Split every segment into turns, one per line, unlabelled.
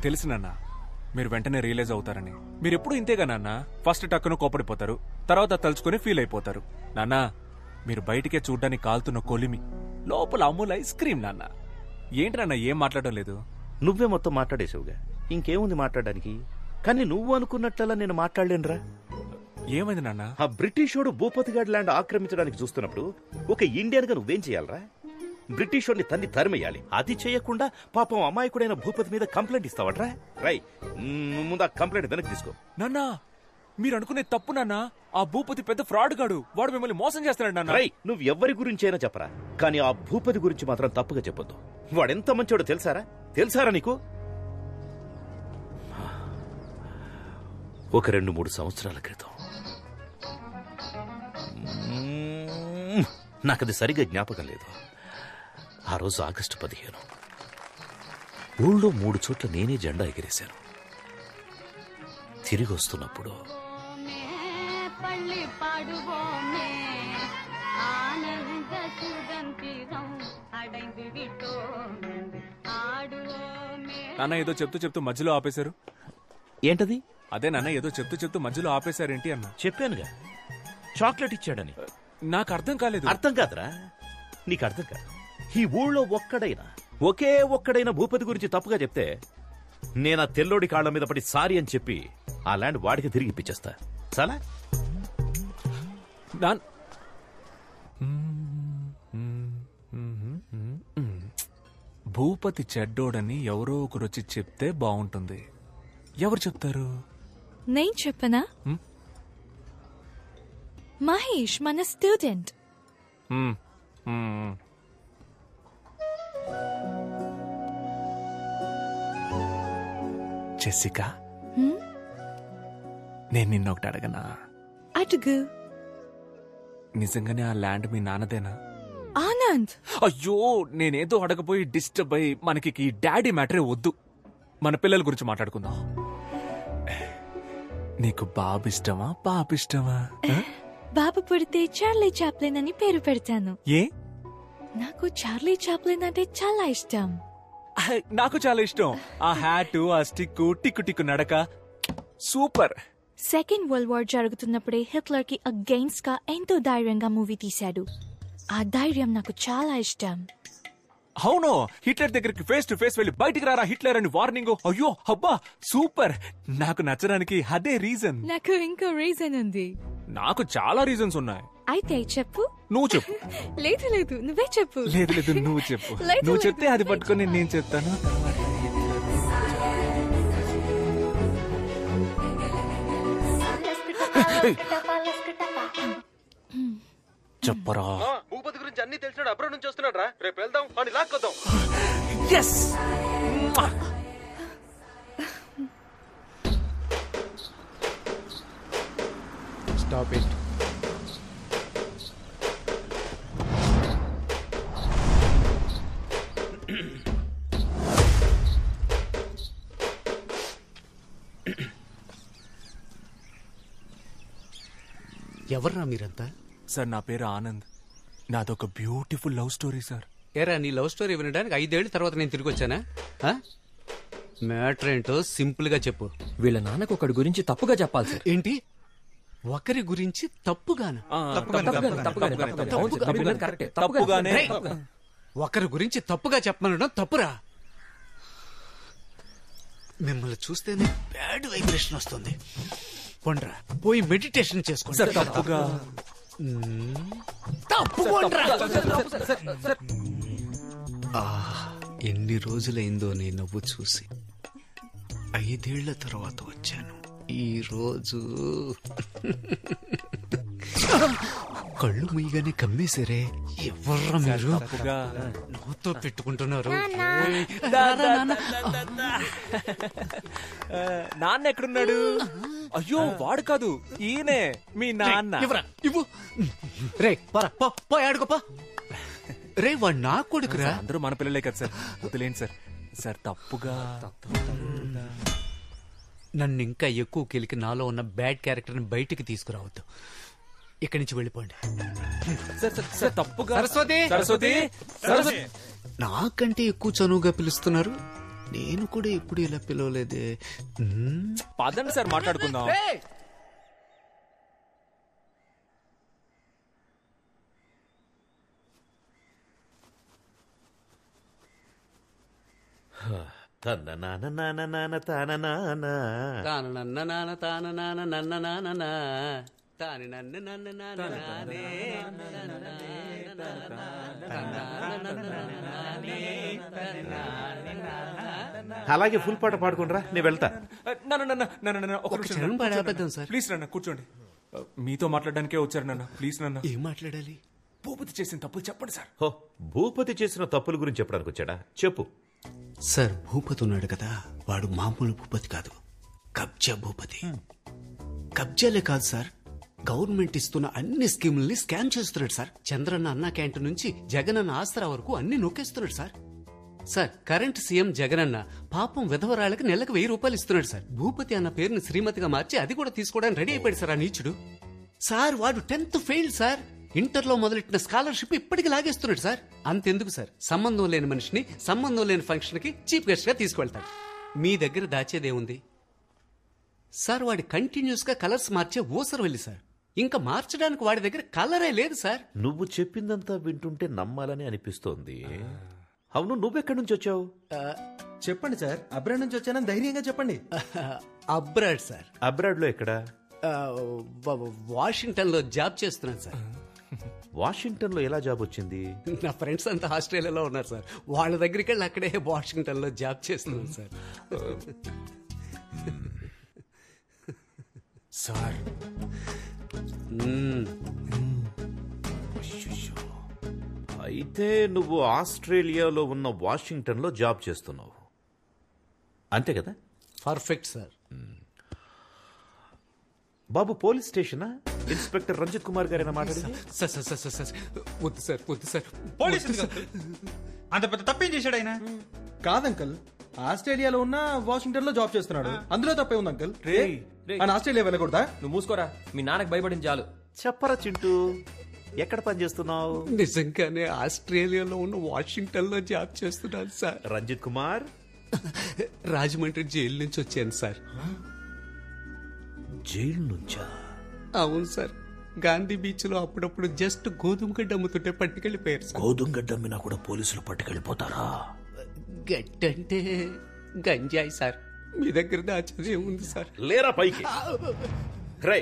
తెలుసు నాన్న, మీరు వెంటనే రియలైజ్ అవుతారని. మీరు ఎప్పుడు ఇంతేగా నాన్న, ఫస్ట్ టక్కును కోపడిపోతారు, తర్వాత తలుచుకుని ఫీల్ అయిపోతారు. నాన్న, మీరు బయటికే చూడ్డానికి కాలుతున్న కొలిమి, లోపల అమూల్ ఐస్ క్రీమ్. నాన్న ఏంటి నాన్న ఏం మాట్లాడడం లేదు?
నువ్వే మొత్తం మాట్లాడేసావుగా, ఇంకేముంది మాట్లాడడానికి? కానీ నువ్వు అనుకున్నట్లలా నేను మాట్లాడలేనురా.
ఏమైంది నాన్న?
ఆ బ్రిటిషోడు భూపతిగాడ్ ల్యాండ్ ఆక్రమించడానికి చూస్తున్నప్పుడు ఒక ఇండియన్ గా నువ్వేం చేయాలరా? బ్రిటిషోడిని తన్ని తరిమేయాలి. అది చేయకుండా పాపం అమాయకుడైన భూపతి మీద కంప్లైంట్ ఇస్తావట్రా? రై, ముందు ఆ కంప్లైంట్ వెనక్కి తీసుకో.
నాన్నా, మీరు అనుకునే తప్పు నాన్న. ఆ భూపతి పెద్ద ఫ్రాడ్ గాడు, వాడు మిమ్మల్ని మోసం చేస్తున్నాడు నాన్న.
రై, నువ్వు ఎవరి గురించి అయినా చెప్పరా, కానీ ఆ భూపతి గురించి మాత్రం తప్పుగా చెప్పొద్దు. వాడెంత మంచోడో తెలుసారా నీకు? ఒక 2-3 సంవత్సరాల క్రితం, నాకది సరిగ్గా జ్ఞాపకం లేదు, ఆ రోజు ఆగస్టు 15, ఊళ్ళో 3 చోట్ల నేనే జెండా ఎగిరేశాను. తిరిగి వస్తున్నప్పుడు
నాన్న ఏదో చెప్తూ మధ్యలో ఆపేశారు.
ఏంటది?
అదే నాన్న, ఏదో చెప్తూ మధ్యలో ఆపేశారేంటి అన్న.
చెప్పానుగా, చాక్లెట్ ఇచ్చాడని.
నాకు అర్థం కాలేదు.
అర్థం కాదురా, నీకు అర్థం కాదు. ఈ ఊళ్ళో ఒకే ఒక్కడైనా భూపతి గురించి తప్పుగా చెప్తే నేను ఆ తెల్లోడి కాళ్ల మీద పడి సారీ అని చెప్పి ఆ ల్యాండ్ వాడికి తిరిగి ఇప్పించేస్తా. చాలా
భూపతి చెడ్డోడని ఎవరో ఒకరొచ్చి చెప్తే బాగుంటుంది. ఎవరు చెప్తారు?
నేను చెప్పనా? మహేష్, మన స్టూడెంట్.
జెసికా, నేను నిన్నొకటి అడగనా?
అడుగు.
నిజంగానే ఆ ల్యాండ్ మీ నాన్నదేనా?
ఆనంద్,
అయ్యో, నేనేదో అడగపోయి డిస్టర్బ్ అయ్యి మనకి ఈ డాడీ మ్యాటరే వద్దు, మన పిల్లల గురించి మాట్లాడుకుందాం. నీకు బాబు ఇష్టమా పాప ఇష్టమా?
బాబు పుడితే చార్లీ చాప్లిన్ అని పేరు పెడతాను.
ఏ?
నాకు చార్లీ చాప్లిన్ అంటే చాలా ఇష్టం.
నాకు చాలా ఇష్టం. ఆ హ్యాట్, ఆ స్టిక్, టిక్కు టిక్కు నడక సూపర్.
సెకండ్ వరల్డ్ వార్ జరుగుతున్నప్పుడే హిట్లర్ కి అగెయిన్స్ట్ గా ఎంతో ధైర్యంగా మూవీ తీశాడు. ఆ ధైర్యం నాకు చాలా ఇష్టం.
అవును, హిట్లర్ దగ్గరికి ఫేస్ టు ఫేస్ వెళ్ళి బయటికి రారా హిట్లర్ అని వార్నింగ్. అయ్యో అబ్బా సూపర్. నాకు నచ్చడానికి అదే రీజన్.
నాకు ఇంకో రీజన్ ఉంది.
నాకు చాలా రీజన్స్ ఉన్నాయి.
అయితే చెప్పు.
నువ్వు చెప్పు.
లేదు నువ్వే చెప్పు.
లేదు నువ్వు చెప్పు. నువ్వు చెప్తే అది పట్టుకొని నేను చెప్తాను. చెప్పరా.
భూపతి గురించి అన్ని తెలిసినాడు, అబ్రాడ్ నుంచి వస్తున్నాడు రా. రేపు వెళ్దాం అని లాక్కొద్దాం.
ఎస్.
Stop it.
ఎవర్రా మీరంతా?
సార్, నా పేరు ఆనంద్. నాదొక బ్యూటిఫుల్ లవ్ స్టోరీ సార్.
ఏరా, నీ లవ్ స్టోరీ వినడానికి 5 ఏళ్ల తర్వాత నేను తిరిగి వచ్చానా? మ్యాటర్ ఏంటో సింపుల్ గా చెప్పు.
వీళ్ళ నాన్నకు ఒకటి గురించి తప్పుగా చెప్పాలి సార్.
ఏంటి? ఒకరి గురించి తప్పుగానా? ఒకరి గురించి తప్పుగా చెప్పమనడం తప్పురా. మిమ్మల్ని చూస్తేనే బ్యాడ్ వైబ్రేషన్ వస్తుంది. పొండ్రా, పోయి మెడిటేషన్ చేసుకోండి. ఎన్ని రోజులైందో నీ నవ్వు చూసి. 5 ఏళ్ల తర్వాత వచ్చాను. ఈ రోజు కళ్ళు ముయ్యగానే కమ్మేశారే. ఎవర్రా మీరు? నాతో పెట్టుకుంటున్నారు.
నాన్న ఎక్కడున్నాడు? అయ్యో, వాడు కాదు, ఈయనే మీ నాన్న.
ఇవ్వు. రే పో ఆడుకోపా. రే, వాడు నా కొడుకురా.
అందరూ మన పిల్లలే కదా సార్, వదిలేండి సార్. సార్ తప్పుగా.
నన్ను ఇంకా ఎక్కువ కెలికి నాలో ఉన్న బ్యాడ్ క్యారెక్టర్ని బయటికి తీసుకురావద్దు. ఇక్కడి నుంచి వెళ్ళిపోండి.
తప్పుగా.
సరస్వతి, నాకంటే ఎక్కువ చనువుగా పిలుస్తున్నారు. నేను కూడా ఎప్పుడు ఇలా పిలవలేదే.
పదండి సార్ మాట్లాడుకుందాం.
అలాగే ఫుల్ పాట పాడుకుంటారా, నేను వెళ్తా.
ప్లీజ్ నాన్న కూర్చోండి. మీతో మాట్లాడడానికే వచ్చారు నాన్న. ప్లీజ్ నాన్న.
ఏం మాట్లాడాలి?
భూపతి చేసిన తప్పులు చెప్పండి సార్.
హో, భూపతి చేసిన తప్పుల గురించి చెప్పడానికి వచ్చాడా? చెప్పు.
సార్, భూపతి ఉన్నాడు కదా, వాడు మామూలు భూపతి కాదు, కబ్జా భూపతి. కబ్జాలే కాదు సార్, గవర్నమెంట్ ఇస్తున్న అన్ని స్కీముల్ని స్కామ్ చేస్తున్నాడు సార్. చంద్రన్న అన్న క్యాంటీన్ నుంచి జగనన్న ఆసరా వరకు అన్ని నొక్కేస్తున్నాడు sir. Sir, current CM Jagananna పాపం విధవరాళ్ళకి నెలకు 1000 రూపాయలు ఇస్తున్నాడు సార్. భూపతి అన్న పేరుని శ్రీమతిగా మార్చి అది కూడా తీసుకోవడానికి రెడీ అయిపోయాడు సార్ ఆ నీచుడు. సార్, వాడు 10th ఫెయిల్ సార్. ఇంటర్లో మొదలెట్టిన స్కాలర్షిప్ ఇప్పటికి లాగేస్తున్నాడు సార్. అంతెందుకు సార్, సంబంధం లేని మనిషిని సంబంధం లేని ఫంక్షన్ కి చీఫ్ గెస్ట్ గా తీసుకువెళ్తాడు. మీ దగ్గర దాచేదేముంది సార్? వాడి కంటిన్యూస్ గా కలర్స్ మార్చే ఊసరు వెళ్ళి సార్. ఇంకా మార్చడానికి వాడి దగ్గర కలరే లేదు సార్.
నువ్వు చెప్పిందంతా వింటుంటే నమ్మాలని అనిపిస్తోంది. అవును, నువ్వెక్కడి నుంచి వచ్చావు?
చెప్పండి సార్. అబ్రాడ్ నుంచి వచ్చానని ధైర్యంగా చెప్పండి.
Abroad sir.
అబ్రాడ్ లో ఎక్కడ?
వాషింగ్టన్ లో జాబ్ చేస్తున్నాను సార్.
వాషింగ్టన్ లో ఎలా జాబ్ వచ్చింది?
నా ఫ్రెండ్స్ అంతా ఆస్ట్రేలియాలో ఉన్నారు సార్. వాళ్ళ దగ్గరికి వెళ్ళి అక్కడే వాషింగ్టన్ లో జాబ్ చేస్తున్నాను సార్.
సార్,
అయితే నువ్వు ఆస్ట్రేలియాలో ఉన్న వాషింగ్టన్ లో జాబ్ చేస్తున్నావు, అంతే కదా?
Perfect sir.
బాబు, పోలీస్ స్టేషనా? ఇన్స్పెక్టర్ రంజిత్ కుమార్ గారైనా మాట్లాడింది?
సార్ సార్ సార్ సార్ వద్దు సార్, వద్దు సార్.
పోలీస్ అంత పెద్ద తప్పేం చేశాడు ఆయన?
కాదంకల్, ఆస్ట్రేలియాలో ఉన్న వాషింగ్టన్ లో జాబ్ చేస్తున్నాడు. అందులో తప్పే ఉంది అంకల్. ఆయన ఆస్ట్రేలియా వెళ్ళకూడదా?
నువ్వు మూసుకోరా, మీ నాన్నకు భయపడింది చాలు.
చెప్పరా చింటూ, ఎక్కడ పని చేస్తున్నావు?
నిజంగానే ఆస్ట్రేలియాలో ఉన్న వాషింగ్టన్ లో జాబ్ చేస్తున్నాను సార్.
రంజిత్ కుమార్,
రాజమండ్రి జైలు నుంచి వచ్చాను సార్.
జైలు నుంచా?
అవును సార్. గాంధీ బీచ్ లో అప్పుడప్పుడు జస్ట్ గోధుమ గడ్డ అమ్ముతుంటే పట్టుకెళ్ళిపోయారు సార్.
గోధుమ గడ్డ అమ్మినా కూడా పోలీసులు పట్టుకెళ్ళిపోతారా?
గడ్డంటే గంజాయి సార్. మీ దగ్గర దాచేది ఉంది సార్.
లేరా పైకి. రే,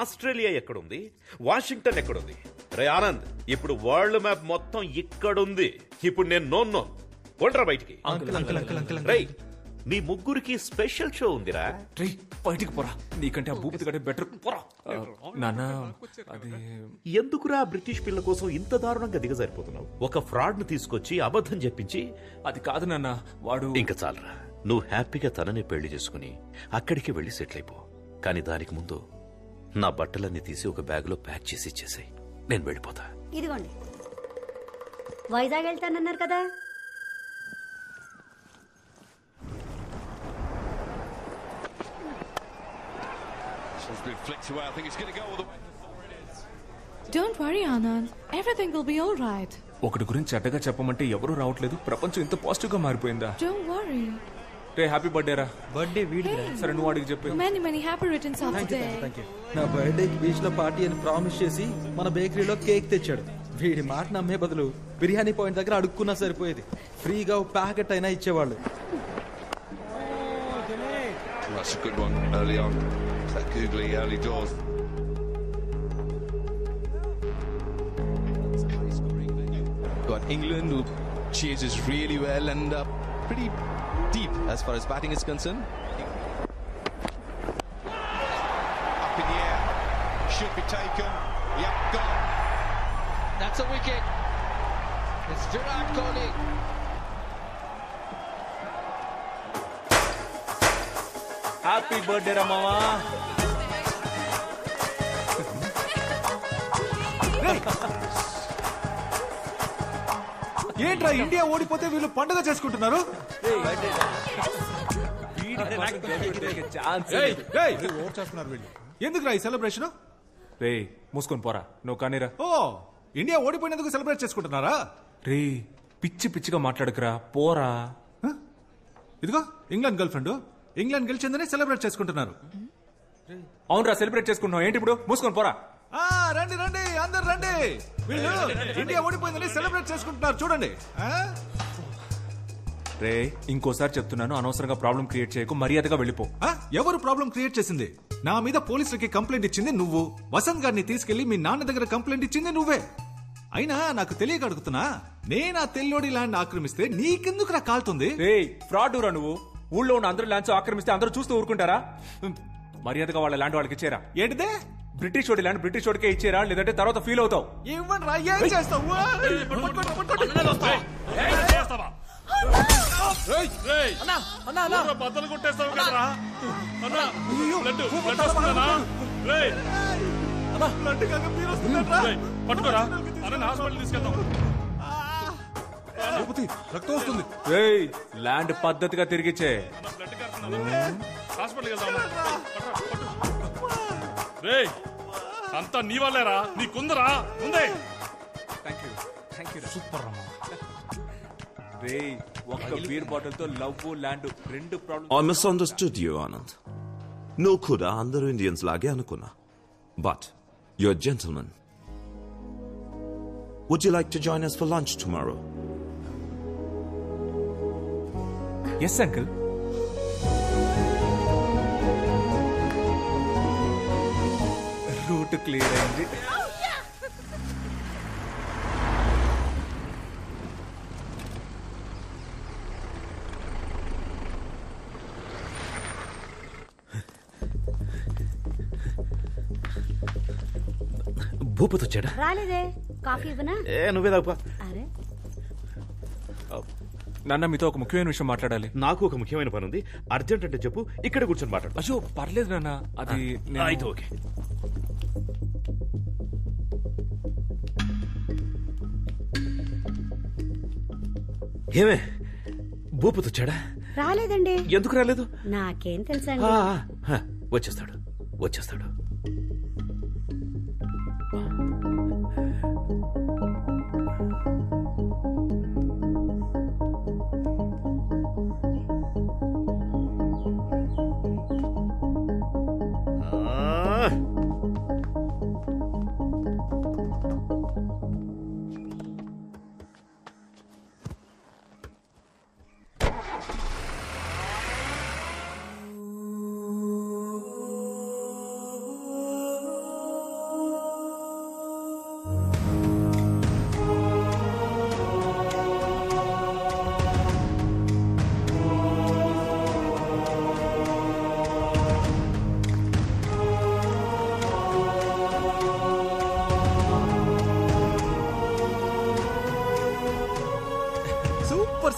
ఆస్ట్రేలియా ఎక్కడుంది? వాషింగ్టన్ ఎక్కడుంది? రే ఆనంద్, ఇప్పుడు వరల్డ్ మ్యాప్ మొత్తం ఇక్కడుంది. ఇప్పుడు నేను నోన్నో కొండ్రా బయటికి. రై, మీ ముగ్గురికి స్పెషల్ షో ఉందిరా.
రే, బయటికి పోరా. నీకంటే ఆ భూపతి కంటే బెటర్. పోరా నాన్న. అది
ఎందుకురా బ్రిటిష్ పిల్ల కోసం ఇంత దారుణంగా దిగజారిపోతున్నావు? ఒక ఫ్రాడ్ ను తీసుకొచ్చి అబద్ధం చెప్పించి.
అది కాదు నాన్న, వాడు.
ఇంకా చాలరా, నువ్వు హ్యాపీగా తనని పెళ్లి చేసుకుని అక్కడికి వెళ్లి సెటిల్ అయిపో. కానీ దానికి ముందు నా బట్టలన్నీ తీసి ఒక బ్యాగ్ లో ప్యాక్ చేసి ఇచ్చేసాయి. నేను వెళ్ళిపోతా.
ఇదిగోండి, వైజాగ్ వెళ్తానన్నారు కదా.
Don't worry, Anand. Everything will be all right.
ఒకటి గురించి చెడ్డగా చెప్పమంటే ఎవరూ రావట్లేదు. ప్రపంచం ఇంత పాజిటివ్ గా మారిపోయిందా?
Don't worry.
Ray, happy birthday రా.
బర్త్డే వీడి.
సరే, నువ్వు అడిగి చెప్పు.
Many happy returns of the day.
నా బర్త్డేకి బీచ్ లో పార్టీ అని ప్రామిస్ చేసి మన బేకరీలో కేక్ తెచ్చాడు. వీడి మాట నమ్మే బదులు బిర్యానీ పాయింట్ దగ్గర అడుక్కున్నా సరిపోయేది. ఫ్రీగా ప్యాకెట్ అయినా ఇచ్చేవాళ్ళు.
That's a good one early on. That googly early doors.
Got England, who chases really well and pretty deep as far as batting is concerned.
Up in the air, should be taken. Yep, gone.
That's a wicket. It's Virat Kohli.
Happy birthday రా మావా.
ఏంట్రా, India ఓడిపోతే వీళ్ళు పండుగ చేసుకుంటున్నారు? ఎందుకురా ఈ celebration?
రే, మూసుకొని పోరా. నువ్వు కానీరా.
ఓ, ఇండియా ఓడిపోయినందుకు సెలబ్రేట్ చేసుకుంటున్నారా?
రే, పిచ్చి పిచ్చిగా మాట్లాడకురా. పోరా.
ఇదిగో ఇంగ్లాండ్ గర్ల్ ఫ్రెండ్. ఇంగ్లాండ్ గెలిచిందని సెలబ్రేట్ చేసుకుంటున్నారు.
అవునరా, సెలబ్రేట్ చేసుకుంటున్నాం. ఏంటి ఇప్పుడు? మూసుకొని పోరా.
రండి రండి, అందరు రండి. వీళ్ళు ఇండియా ఓడిపోయిందని సెలబ్రేట్ చేసుకుంటున్నారు చూడండి.
రే, ఇంకోసారి చెప్తున్నాను, అనవసరంగా ప్రాబ్లం క్రియేట్ చేయకు, మర్యాదగా వెళ్ళిపో.
ఎవరు ప్రాబ్లం క్రియేట్ చేసింది? నా మీద పోలీసులకి కంప్లైంట్ ఇచ్చింది నువ్వు. వసంత్ గారిని తీసుకెళ్లి మీ నాన్న దగ్గర కంప్లైంట్ ఇచ్చింది నువ్వే. అయినా నాకు తెలియక అడుగుతున్నా, నేను ఆ తెల్లోడి ల్యాండ్ ఆక్రమిస్తే నీకెందుకు నా కాలుతుంది?
రే, ఫ్రాడ్ రా నువ్వు. ఊళ్ళో ఉన్న అందరూ ల్యాండ్స్ ఆక్రమిస్తే అందరూ చూస్తూ ఊరుకుంటారా? మర్యాదగా వాళ్ళ ల్యాండ్ వాళ్ళకి ఇచ్చేరా.
ఏంటిదే?
బ్రిటిష్ వాడి ల్యాండ్ బ్రిటిష్ వాడికే ఇచ్చేరా, లేదంటే తర్వాత ఫీల్ అవుతావు.
ఇవ్వండి రా, ఏం చేస్తావు?
బద్దలు కొట్టేస్తావు కదరా. పట్టుకోరా, అన్న హాస్పిటల్ తీసుకెళ్తాం.
రక్తం వస్తుంది.
ల్యాండ్ పద్ధతిగా తిరిగిచ్చే.
హాస్పిటల్కి వెళ్తాం. రే, అంతా నీ వాళ్ళేరా, నీకుందరా ముందే.
సూపర్ రే, ఒక్క బీర్ బాటిల్ తో లవ్ ల్యాండ్ రెండు problem.
I misunderstood you, Anand. No kuda andaru Indians lage anukunna. But you're a gentleman. Would you like to join us for lunch tomorrow?
Yes, uncle. Route clear అయింది.
భూపతి వచ్చాడా?
రాలేదే. Coffee ఇవ్వనా?
నువ్వే తాగుపా.
అరే
నాన్న, మీతో ఒక ముఖ్యమైన విషయం మాట్లాడాలి.
నాకు ఒక ముఖ్యమైన పని ఉంది. అర్జెంట్ అంటే చెప్పు, ఇక్కడ కూర్చొని మాట్లాడు.
అయ్యో పర్లేదు నాన్న, అది
అయితే ఓకే. ఏమే, భూపతి వచ్చాడా?
రాలేదండి.
ఎందుకు రాలేదు?
నాకేం తెలుసండి.
వచ్చేస్తాడు వచ్చేస్తాడు.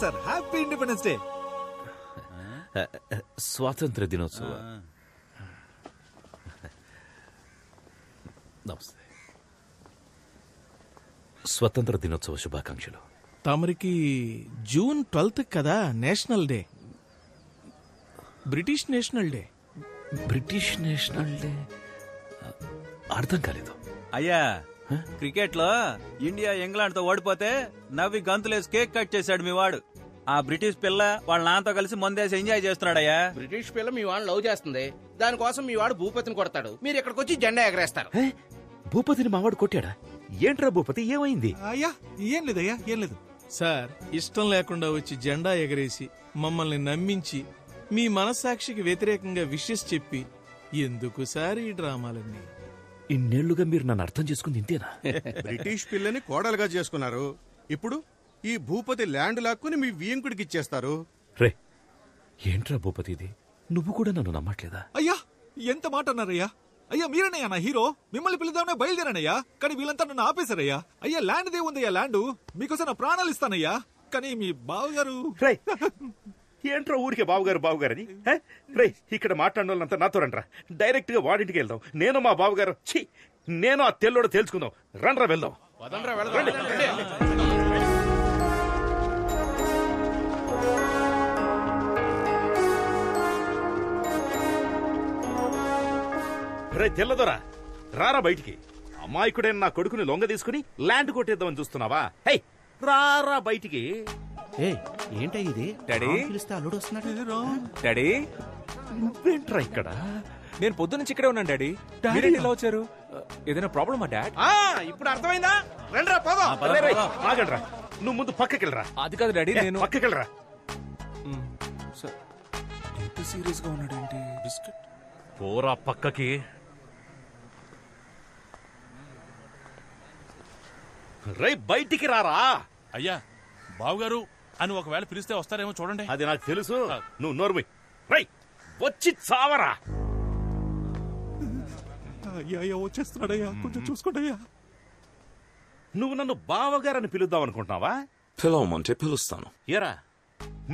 Sir, happy independence day.
స్వాతంత్ర దినోత్సవ నమస్తే. స్వతంత్ర దినోత్సవ శుభాకాంక్షలు.
తమరికి జూన్ 12 కదా national day, British national day.
British national day అర్థం కాలేదు.
అయ్యా, క్రికెట్ లో ఇండియా ఇంగ్లాండ్ తో ఓడిపోతే నవ్వి గంతులేసి కేక్ కట్ చేశాడు మీ వాడు. ఆ బ్రిటిష్ పిల్ల వాళ్ళ నాన్నతో కలిసి మందేసి ఎంజాయ్ చేస్తున్నాడయ్యా.
బ్రిటిష్ పిల్ల మీ వాడిని లవ్ చేస్తుంది, దానికోసం మీ వాడు భూపతిని కొడతాడు, మీరు ఇక్కడికి వచ్చి జెండా ఎగరేస్తారు.
భూపతిని మావాడు కొట్టాడా? ఏంట్రా భూపతి, ఏమైంది?
అయ్యా ఏం లేదయ్యా, ఏం లేదు
సార్. ఇష్టం లేకుండా వచ్చి జెండా ఎగరేసి మమ్మల్ని నమ్మించి మీ మనస్సాక్షికి వ్యతిరేకంగా విషెస్ చెప్పి ఎందుకు సార్ ఈ డ్రామాలన్నీ?
ఇన్నేళ్లుగా మీరు నన్ను అర్థం చేసుకుంది ఇంతేనా?
బ్రిటిష్ పిల్లని కోడలుగా చేసుకున్నారు, ఇప్పుడు ఈ భూపతి ల్యాండ్ లాక్కుని మీ వియంకుడికి ఇచ్చేస్తారు.
రే, ఏంట్రా భూపతి ఇది? నువ్వు కూడా నన్ను నమ్మట్లేదా?
అయ్యా ఎంత మాట అన్నారయ్యా. అయ్యా మీరనయ్యా నా హీరో, మిమ్మల్ని పిలుద్దామనే బయలుదేరానయ్యా, కానీ వీళ్ళంతా నన్ను ఆపేశారయ్యా. అయ్యా ల్యాండ్ దే ఉందయ్యా, ల్యాండ్ మీకోసం నా ప్రాణాలు ఇస్తానయ్యా, కానీ మీ బావగారు.
ఏంట్రా ఊరికే బావగారు బావగారని? రే, ఇక్కడ మాట్లాడిన వాళ్ళంతా నాతో రండ్రా, డైరెక్ట్ గా వాడింటికి వెళ్దాం. నేను మా బావగారు, నేను ఆ తెల్లోడు తేల్చుకుందాం. రండ్రా వెళ్దాం. రే తెల్లదొరా, రారా బయటికి. అమాయకుడైన నా కొడుకుని లొంగ తీసుకుని ల్యాండ్ కొట్టేద్దామని చూస్తున్నావా? హై, రారా బయటికి. ఏంటో ఇది
డాడీ
పిలిస్తే అల్లుడు వస్తున్నాడు.
డాడీ
నువ్వేంట్రా ఇక్కడ?
నేను పొద్దు నుంచి ఇక్కడే ఉన్నాను డాడీ. మీరేంటి ఇలా వచ్చారు? ఏదైనా ప్రాబ్లమా డాడ్?
ఇప్పుడు అర్థమైందా? రండిరా పోదాం.
ఆగండ్రా, నువ్వు ముందు పక్కకెళ్ళరా.
అది కాదు డాడీ, నేను
పక్కకెళ్ళరా.
ఎంత సీరియస్ గా ఉన్నాడు ఏంటి? బిస్కెట్
పోరా పక్కకి. రై బయటికి రారా.
అయ్యా బావుగారు అని ఒకవేళ పిలిస్తే వస్తారేమో చూడండి.
అది నాకు తెలుసు, నువ్వు నోర్మి. రై వచ్చి చావరా.
అయ్యా వచ్చేస్తున్నాడయ్యా, కొంచెం చూసుకోండి.
నువ్వు నన్ను బావగారని పిలుద్దాం అనుకుంటున్నావా?
పిలవమంటే పిలుస్తాను.
ఎరా,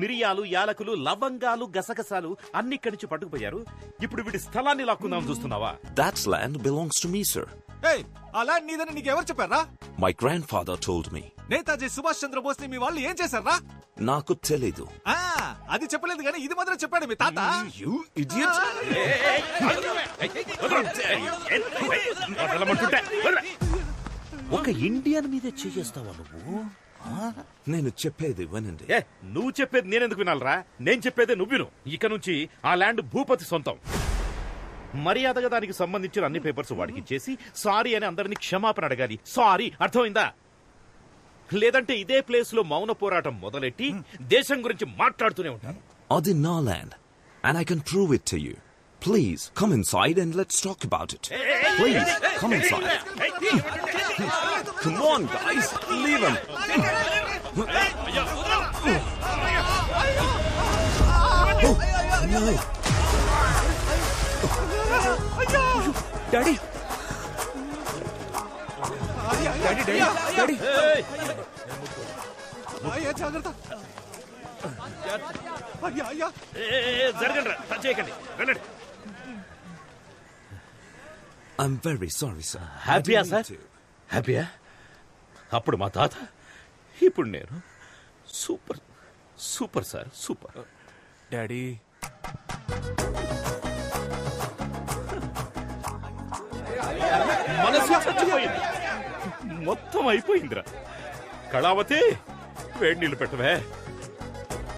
మిరియాలు, యాలకులు, లవంగాలు, గసగసాలు అన్ని ఇక్కడి నుంచి పట్టుకుపోయారు. ఇప్పుడు వీడి స్థలాన్ని లాక్కుందాం చూస్తున్నావా?
That land belongs to me, sir.
ఆ ల్యాండ్ నీదని నీకెవరు చెప్పారా?
My grandfather told me.
Netaji Subhash Chandrabose ని మీ వాళ్ళు ఏం చేశారా?
నాకు తెలీదు.
అది చెప్పలేదు కానీ ఇది మాత్రం చెప్పాడు మీ తాత.
You idiot!
ఒక ఇండియన్ మీదే చేస్తావా నువ్వు?
నేను చెప్పేది వినండి.
నువ్వు చెప్పేది నేనెందుకు వినాలరా? నేను చెప్పేది నువ్వు విను. ఇక నుంచి ఆ ల్యాండ్ భూపతి సొంతం. మర్యాదగా దానికి సంబంధించిన అన్ని పేపర్స్ వాడికి ఇచ్చేసి సారీ అని అందరినీ క్షమాపణ అడగాలి. సారీ, అర్థమైందా? లేదంటే ఇదే ప్లేస్ లో మౌన పోరాటం మొదలెట్టి దేశం గురించి మాట్లాడుతూనే ఉంటాను.
అది నా land and I can prove it to you. Please come inside and let's talk about it. Please come inside. Come on guys, leave him. No.
Daddy daddy daddy
జాగ్రత్త.
జరగండి, టచ్ చేయకండి, వెళ్ళండి.
I'm very sorry, sir.
హ్యాపీయా sir? హ్యాపీయా? అప్పుడు మా తాత, ఇప్పుడు నేను. Super super sir, super.
Daddy
మనసు చచ్చిపోయింది, మొత్తం అయిపోయిందిరా. కళావతి, వేడి నీళ్ళు పెట్టవే.